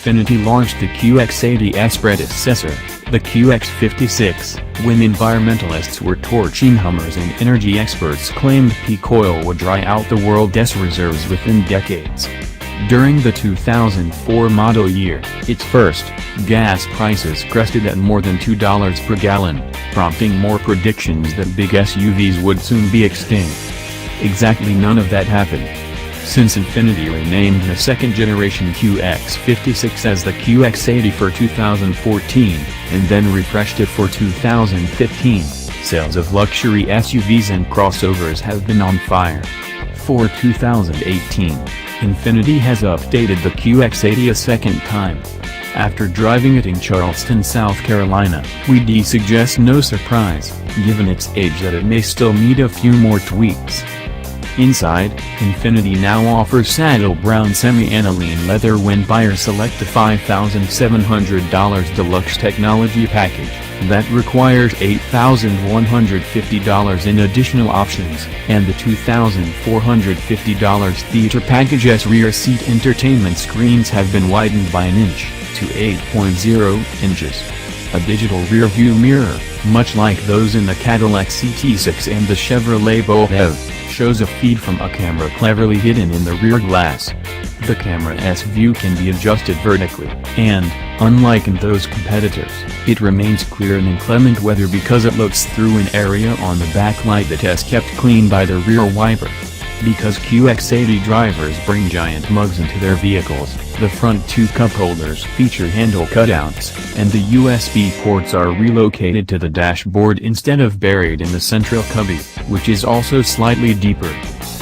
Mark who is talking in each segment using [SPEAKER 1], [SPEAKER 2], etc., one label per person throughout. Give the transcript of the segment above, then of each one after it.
[SPEAKER 1] Infiniti launched the QX80's predecessor, the QX56, when environmentalists were torching Hummers and energy experts claimed peak oil would dry out the world's reserves within decades. During the 2004 model year, its first, gas prices crested at more than $2 per gallon, prompting more predictions that big SUVs would soon be extinct. Exactly none of that happened. Since Infiniti renamed the second-generation QX56 as the QX80 for 2014, and then refreshed it for 2015, sales of luxury SUVs and crossovers have been on fire. For 2018, Infiniti has updated the QX80 a second time. After driving it in Charleston, South Carolina, we'd suggest no surprise, given its age, that it may still need a few more tweaks. Inside, Infiniti now offers saddle brown semi-aniline leather when buyers select the $5,700 Deluxe Technology package, that requires $8,150 in additional options, and the $2,450 Theater package's rear seat entertainment screens have been widened by an inch, to 8.0 inches. A digital rear-view mirror, much like those in the Cadillac CT6 and the Chevrolet Bose, shows a feed from a camera cleverly hidden in the rear glass. The camera's view can be adjusted vertically, and, unlike in those competitors, it remains clear in inclement weather because it looks through an area on the backlight that is kept clean by the rear wiper. Because QX80 drivers bring giant mugs into their vehicles, the front two cup holders feature handle cutouts, and the USB ports are relocated to the dashboard instead of buried in the central cubby, which is also slightly deeper.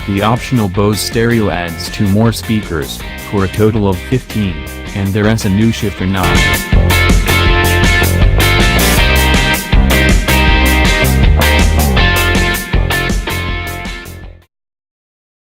[SPEAKER 1] The optional Bose stereo adds 2 more speakers, for a total of 15, and there's a new shifter knob.